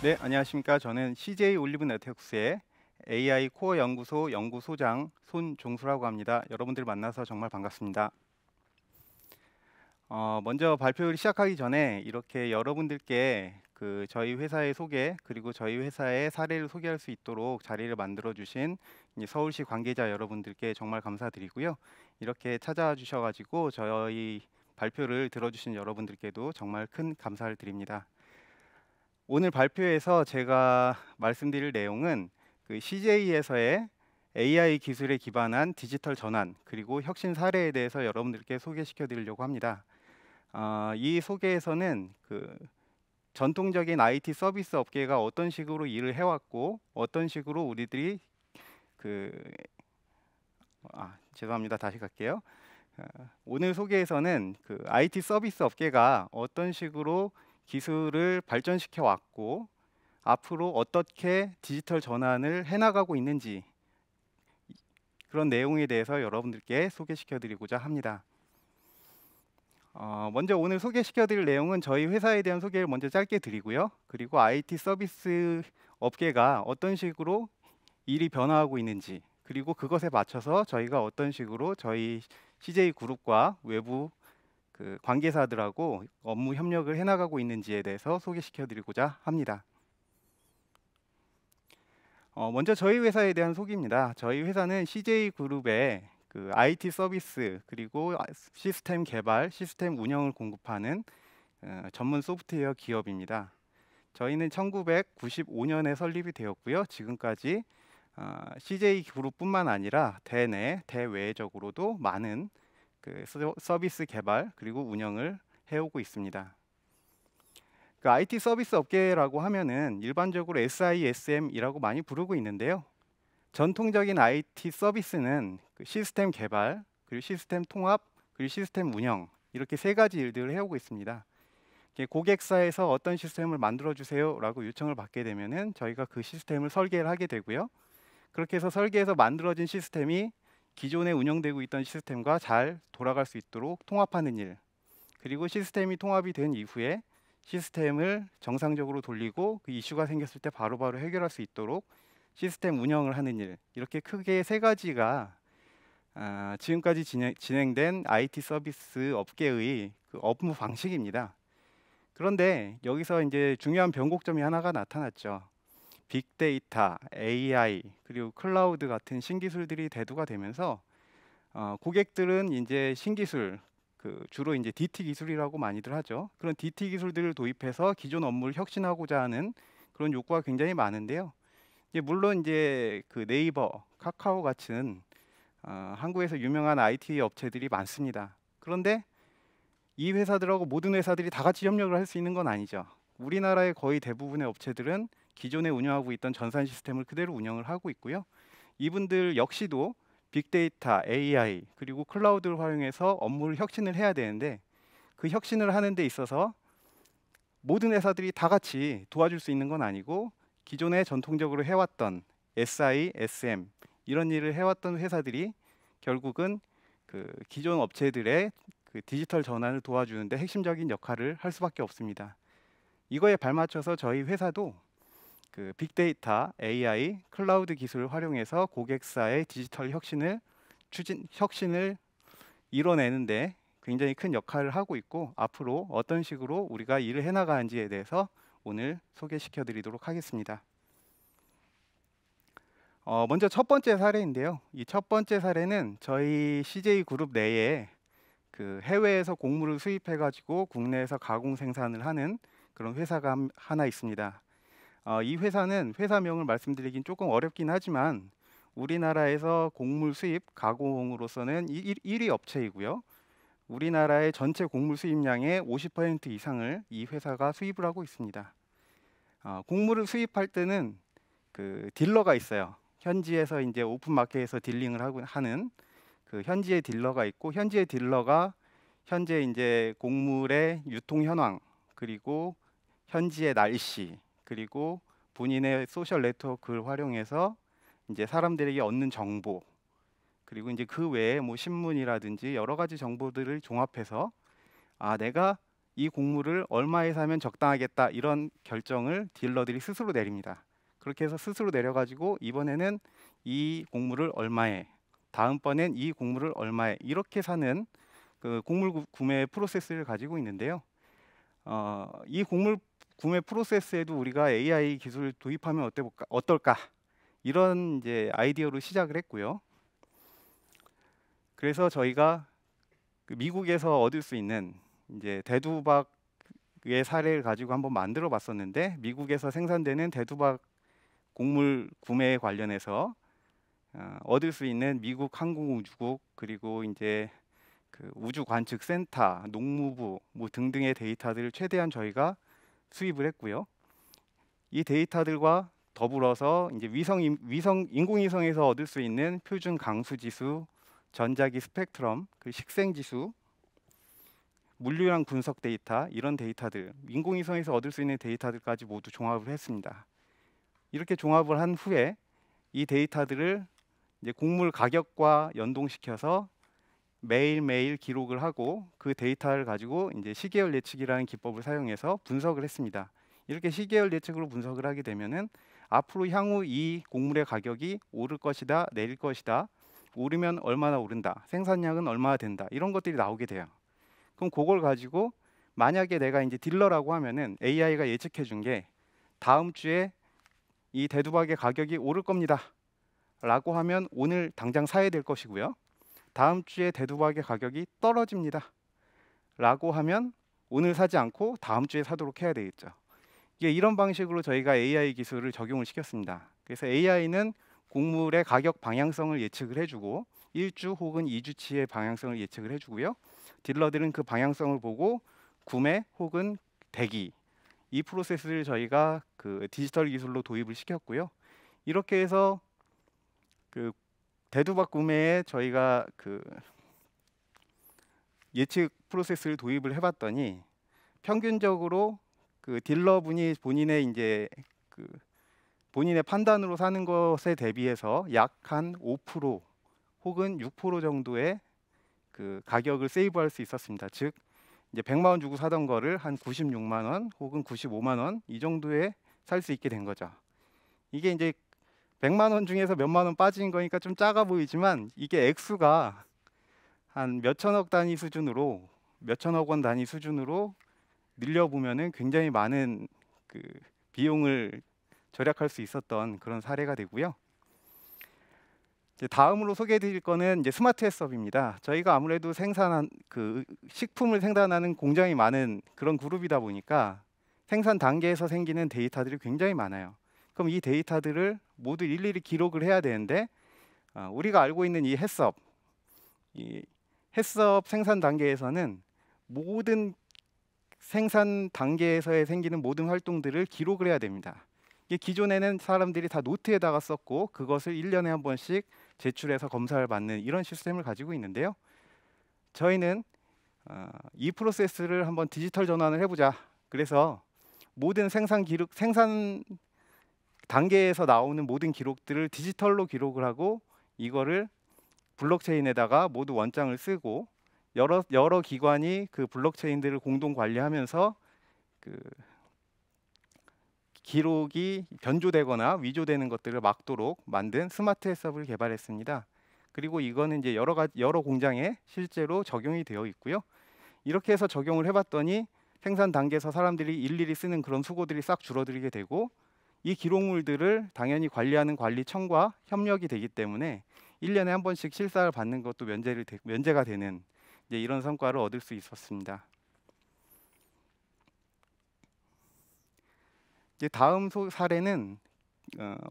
네, 안녕하십니까. 저는 CJ 올리브 네트워크스의 AI 코어 연구소 연구소장 손종수라고 합니다. 여러분들 만나서 정말 반갑습니다. 먼저 발표를 시작하기 전에 이렇게 여러분들께 저희 회사의 소개 그리고 저희 회사의 사례를 소개할 수 있도록 자리를 만들어 주신 서울시 관계자 여러분들께 정말 감사드리고요. 이렇게 찾아와 주셔가지고 저희 발표를 들어주신 여러분들께도 정말 큰 감사를 드립니다. 오늘 발표에서 제가 말씀드릴 내용은 CJ에서의 AI 기술에 기반한 디지털 전환 그리고 혁신 사례에 대해서 여러분들께 소개시켜 드리려고 합니다. 이 소개에서는 전통적인 IT 서비스 업계가 어떤 식으로 일을 해왔고 어떤 식으로 우리들이 그 죄송합니다. 다시 갈게요. 오늘 소개에서는 IT 서비스 업계가 어떤 식으로 기술을 발전시켜 왔고 앞으로 어떻게 디지털 전환을 해나가고 있는지 그런 내용에 대해서 여러분들께 소개시켜 드리고자 합니다. 먼저 오늘 소개시켜 드릴 내용은 저희 회사에 대한 소개를 먼저 짧게 드리고요. 그리고 IT 서비스 업계가 어떤 식으로 일이 변화하고 있는지 그리고 그것에 맞춰서 저희가 어떤 식으로 저희 CJ 그룹과 외부 관계사들하고 업무 협력을 해나가고 있는지에 대해서 소개시켜 드리고자 합니다. 먼저 저희 회사에 대한 소개입니다. 저희 회사는 CJ 그룹의 IT 서비스 그리고 시스템 개발, 시스템 운영을 공급하는 전문 소프트웨어 기업입니다. 저희는 1995년에 설립이 되었고요. 지금까지 CJ 그룹뿐만 아니라 대내, 대외적으로도 많은 서비스 개발 그리고 운영을 해오고 있습니다. IT 서비스 업계라고 하면은 일반적으로 SISM이라고 많이 부르고 있는데요. 전통적인 IT 서비스는 시스템 개발, 그리고 시스템 통합, 그리고 시스템 운영 이렇게 세 가지 일들을 해오고 있습니다. 고객사에서 어떤 시스템을 만들어 주세요라고 요청을 받게 되면은 저희가 그 시스템을 설계를 하게 되고요. 그렇게 해서 설계해서 만들어진 시스템이 기존에 운영되고 있던 시스템과 잘 돌아갈 수 있도록 통합하는 일, 그리고 시스템이 통합이 된 이후에 시스템을 정상적으로 돌리고 그 이슈가 생겼을 때 바로바로 해결할 수 있도록 시스템 운영을 하는 일, 이렇게 크게 세 가지가 지금까지 진행된 IT 서비스 업계의 업무 방식입니다. 그런데 여기서 이제 중요한 변곡점이 하나가 나타났죠. 빅데이터, AI, 그리고 클라우드 같은 신기술들이 대두가 되면서 고객들은 이제 신기술, 주로 이제 DT 기술이라고 많이들 하죠. 그런 DT 기술들을 도입해서 기존 업무를 혁신하고자 하는 그런 욕구가 굉장히 많은데요. 물론 이제 네이버, 카카오 같은 한국에서 유명한 IT 업체들이 많습니다. 그런데 이 회사들하고 모든 회사들이 다 같이 협력을 할 수 있는 건 아니죠. 우리나라의 거의 대부분의 업체들은 기존에 운영하고 있던 전산 시스템을 그대로 운영을 하고 있고요. 이분들 역시도 빅데이터, AI 그리고 클라우드를 활용해서 업무를 혁신을 해야 되는데 그 혁신을 하는 데 있어서 모든 회사들이 다 같이 도와줄 수 있는 건 아니고 기존에 전통적으로 해왔던 SI, SM 이런 일을 해왔던 회사들이 결국은 기존 업체들의 디지털 전환을 도와주는데 핵심적인 역할을 할 수밖에 없습니다. 이거에 발맞춰서 저희 회사도 빅데이터, AI, 클라우드 기술을 활용해서 고객사의 디지털 혁신을 이뤄내는데 굉장히 큰 역할을 하고 있고 앞으로 어떤 식으로 우리가 일을 해나가는지에 대해서 오늘 소개시켜 드리도록 하겠습니다. 먼저 첫 번째 사례인데요. 이 첫 번째 사례는 저희 CJ 그룹 내에 해외에서 곡물을 수입해 가지고 국내에서 가공 생산을 하는 그런 회사가 하나 있습니다. 이 회사는 회사명을 말씀드리긴 조금 어렵긴 하지만 우리나라에서 곡물 수입 가공으로서는 1위 업체이고요. 우리나라의 전체 곡물 수입량의 50% 이상을 이 회사가 수입을 하고 있습니다. 곡물을 수입할 때는 딜러가 있어요. 현지에서 이제 오픈 마켓에서 딜링을 하는 현지의 딜러가 있고 현지의 딜러가 현재 이제 곡물의 유통 현황 그리고 현지의 날씨 그리고 본인의 소셜 네트워크를 활용해서 이제 사람들에게 얻는 정보 그리고 이제 그 외에 뭐 신문이라든지 여러 가지 정보들을 종합해서 내가 이 곡물을 얼마에 사면 적당하겠다, 이런 결정을 딜러들이 스스로 내립니다. 그렇게 해서 스스로 내려가지고 이번에는 이 곡물을 얼마에, 다음번엔 이 곡물을 얼마에, 이렇게 사는 그 곡물 구매 프로세스를 가지고 있는데요. 이 곡물 구매 프로세스에도 우리가 AI 기술을 도입하면 어떨까, 이런 이제 아이디어로 시작을 했고요. 그래서 저희가 그 미국에서 얻을 수 있는 이제 대두박의 사례를 가지고 한번 만들어 봤었는데, 미국에서 생산되는 대두박 곡물 구매에 관련해서 얻을 수 있는 미국 항공우주국, 그리고 이제 그 우주관측센터, 농무부 뭐 등등의 데이터들을 최대한 저희가 수입을 했고요. 이 데이터들과 더불어서 이제 인공위성에서 얻을 수 있는 표준 강수지수, 전자기 스펙트럼, 그 식생지수, 물류량 분석 데이터, 이런 데이터들, 인공위성에서 얻을 수 있는 데이터들까지 모두 종합을 했습니다. 이렇게 종합을 한 후에 이 데이터들을 이제 곡물 가격과 연동시켜서 매일매일 기록을 하고, 그 데이터를 가지고 이제 시계열 예측이라는 기법을 사용해서 분석을 했습니다. 이렇게 시계열 예측으로 분석을 하게 되면은 앞으로 향후 이 곡물의 가격이 오를 것이다, 내릴 것이다, 오르면 얼마나 오른다, 생산량은 얼마나 된다, 이런 것들이 나오게 돼요. 그럼 그걸 가지고 만약에 내가 이제 딜러라고 하면은 AI가 예측해 준 게 다음 주에 이 대두박의 가격이 오를 겁니다 라고 하면 오늘 당장 사야 될 것이고요. 다음 주에 대두박의 가격이 떨어집니다 라고 하면 오늘 사지 않고 다음 주에 사도록 해야 되겠죠. 이게 이런 방식으로 저희가 AI 기술을 적용을 시켰습니다. 그래서 AI는 곡물의 가격 방향성을 예측을 해주고 1주 혹은 2주치의 방향성을 예측을 해주고요. 딜러들은 그 방향성을 보고 구매 혹은 대기, 이 프로세스를 저희가 그 디지털 기술로 도입을 시켰고요. 이렇게 해서 그 대두박 구매에 저희가 그 예측 프로세스를 도입을 해봤더니 평균적으로 그 딜러분이 본인의 이제 그 본인의 판단으로 사는 것에 대비해서 약 한 5% 혹은 6% 정도의 그 가격을 세이브할 수 있었습니다. 즉 이제 100만 원 주고 사던 거를 한 96만 원 혹은 95만 원 이 정도에 살 수 있게 된 거죠. 이게 이제 100만 원 중에서 몇만 원 빠진 거니까 좀 작아 보이지만, 이게 액수가 한 몇천억 단위 수준으로, 몇천억 원 단위 수준으로 늘려보면은 굉장히 많은 그 비용을 절약할 수 있었던 그런 사례가 되고요. 이제 다음으로 소개해드릴 거는 이제 스마트 햇섭입니다. 저희가 아무래도 생산한 그 식품을 생산하는 공장이 많은 그런 그룹이다 보니까 생산 단계에서 생기는 데이터들이 굉장히 많아요. 그럼 이 데이터들을 모두 일일이 기록을 해야 되는데, 우리가 알고 있는 이 햇섭 생산 단계에서는 모든 생산 단계에서의 생기는 모든 활동들을 기록을 해야 됩니다. 이게 기존에는 사람들이 다 노트에다가 썼고 그것을 1년에 한 번씩 제출해서 검사를 받는 이런 시스템을 가지고 있는데요. 저희는 이 프로세스를 한번 디지털 전환을 해보자. 그래서 모든 생산 단계에서 나오는 모든 기록들을 디지털로 기록을 하고, 이거를 블록체인에다가 모두 원장을 쓰고 여러 기관이 그 블록체인들을 공동 관리하면서 그 기록이 변조되거나 위조되는 것들을 막도록 만든 스마트 햇섭을 개발했습니다. 그리고 이거는 이제 여러 공장에 실제로 적용이 되어 있고요. 이렇게 해서 적용을 해봤더니 생산 단계에서 사람들이 일일이 쓰는 그런 수고들이 싹 줄어들게 되고, 이 기록물들을 당연히 관리하는 관리청과 협력이 되기 때문에 1년에 한 번씩 실사를 받는 것도 면제가 되는 이제 이런 성과를 얻을 수 있었습니다. 이제 다음 사례는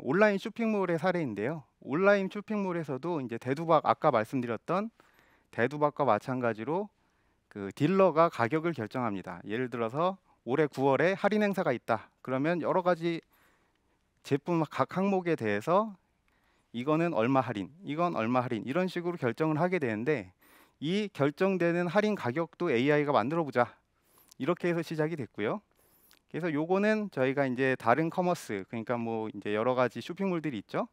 온라인 쇼핑몰의 사례인데요. 온라인 쇼핑몰에서도 이제 대두박, 아까 말씀드렸던 대두박과 마찬가지로 그 딜러가 가격을 결정합니다. 예를 들어서 올해 9월에 할인 행사가 있다. 그러면 여러 가지 제품 각 항목에 대해서 이거는 얼마 할인, 이건 얼마 할인, 이런 식으로 결정을 하게 되는데, 이 결정되는 할인 가격도 AI가 만들어 보자, 이렇게 해서 시작이 됐고요. 그래서 요거는 저희가 이제 다른 커머스, 그러니까 뭐 이제 여러 가지 쇼핑몰들이 있죠.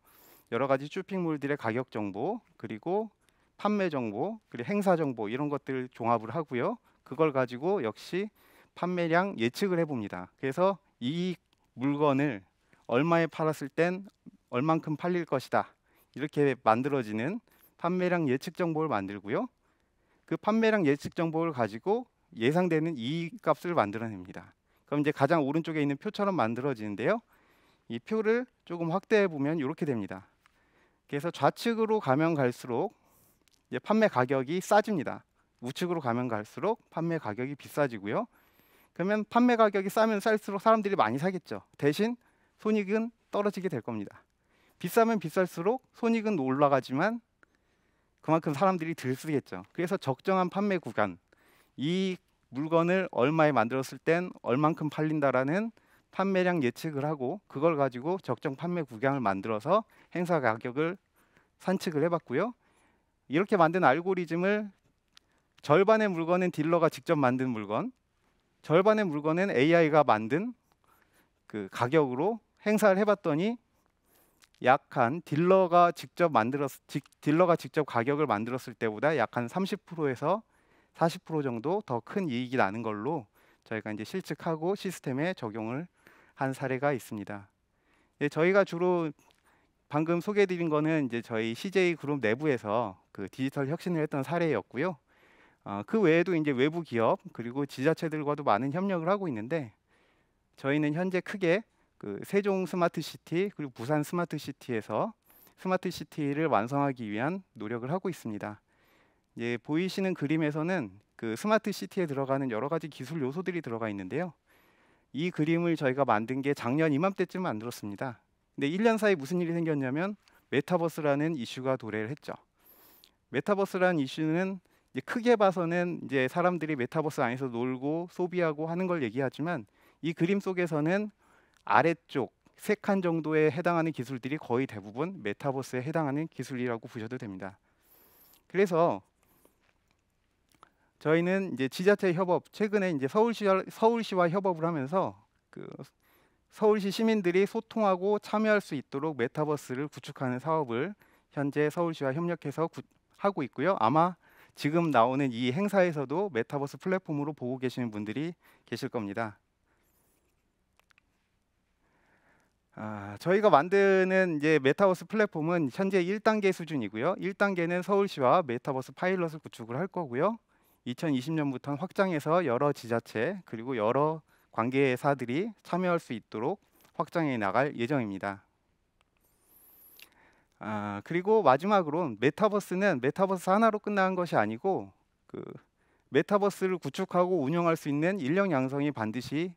여러 가지 쇼핑몰들의 가격 정보, 그리고 판매 정보, 그리고 행사 정보, 이런 것들을 종합을 하고요. 그걸 가지고 역시 판매량 예측을 해봅니다. 그래서 이 물건을 얼마에 팔았을 땐 얼만큼 팔릴 것이다, 이렇게 만들어지는 판매량 예측 정보를 만들고요. 그 판매량 예측 정보를 가지고 예상되는 이익 값을 만들어냅니다. 그럼 이제 가장 오른쪽에 있는 표처럼 만들어지는데요. 이 표를 조금 확대해 보면 이렇게 됩니다. 그래서 좌측으로 가면 갈수록 이제 판매 가격이 싸집니다. 우측으로 가면 갈수록 판매 가격이 비싸지고요. 그러면 판매 가격이 싸면 쌀수록 사람들이 많이 사겠죠. 대신 손익은 떨어지게 될 겁니다. 비싸면 비쌀수록 손익은 올라가지만 그만큼 사람들이 덜 쓰겠죠. 그래서 적정한 판매 구간, 이 물건을 얼마에 만들었을 땐 얼만큼 팔린다라는 판매량 예측을 하고, 그걸 가지고 적정 판매 구간을 만들어서 행사 가격을 산책을 해봤고요. 이렇게 만든 알고리즘을 절반의 물건은 딜러가 직접 만든 물건, 절반의 물건은 AI가 만든 그 가격으로 행사를 해봤더니 약 한 딜러가 직접 가격을 만들었을 때보다 약 한 30%에서 40% 정도 더 큰 이익이 나는 걸로 저희가 이제 실측하고 시스템에 적용을 한 사례가 있습니다. 예, 저희가 주로 방금 소개해드린 거는 이제 저희 CJ 그룹 내부에서 그 디지털 혁신을 했던 사례였고요. 그 외에도 이제 외부 기업 그리고 지자체들과도 많은 협력을 하고 있는데, 저희는 현재 크게 그 세종 스마트시티 그리고 부산 스마트시티에서 스마트시티를 완성하기 위한 노력을 하고 있습니다. 예, 보이시는 그림에서는 그 스마트시티에 들어가는 여러 가지 기술 요소들이 들어가 있는데요. 이 그림을 저희가 만든 게 작년 이맘때쯤 만들었습니다. 근데 1년 사이 무슨 일이 생겼냐면 메타버스라는 이슈가 도래를 했죠. 메타버스라는 이슈는 이제 크게 봐서는 이제 사람들이 메타버스 안에서 놀고 소비하고 하는 걸 얘기하지만, 이 그림 속에서는 아래쪽 3칸 정도에 해당하는 기술들이 거의 대부분 메타버스에 해당하는 기술이라고 보셔도 됩니다. 그래서 저희는 이제 지자체 협업, 최근에 이제 서울시와 협업을 하면서 그 서울시 시민들이 소통하고 참여할 수 있도록 메타버스를 구축하는 사업을 현재 서울시와 협력해서 하고 있고요. 아마 지금 나오는 이 행사에서도 메타버스 플랫폼으로 보고 계시는 분들이 계실 겁니다. 저희가 만드는 이제 메타버스 플랫폼은 현재 1단계 수준이고요. 1단계는 서울시와 메타버스 파일럿을 구축을 할 거고요. 2020년부터는 확장해서 여러 지자체 그리고 여러 관계사들이 참여할 수 있도록 확장해 나갈 예정입니다. 그리고 마지막으로 메타버스는 메타버스 하나로 끝나는 것이 아니고, 그 메타버스를 구축하고 운영할 수 있는 인력 양성이 반드시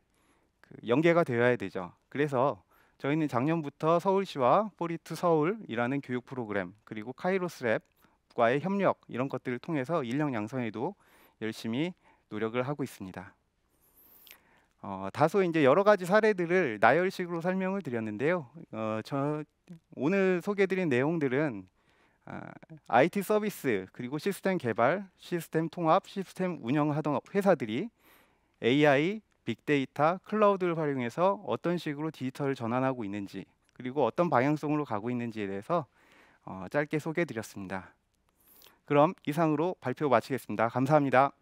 연계가 되어야 되죠. 그래서 저희는 작년부터 서울시와 포리투 서울이라는 교육 프로그램 그리고 카이로스랩과의 협력, 이런 것들을 통해서 인력 양성에도 열심히 노력을 하고 있습니다. 다소 이제 여러 가지 사례들을 나열식으로 설명을 드렸는데요. 오늘 소개드린 내용들은 IT 서비스 그리고 시스템 개발, 시스템 통합, 시스템 운영하던 회사들이 AI, 빅데이터, 클라우드를 활용해서 어떤 식으로 디지털을 전환하고 있는지, 그리고 어떤 방향성으로 가고 있는지에 대해서 짧게 소개해 드렸습니다. 그럼 이상으로 발표 마치겠습니다. 감사합니다.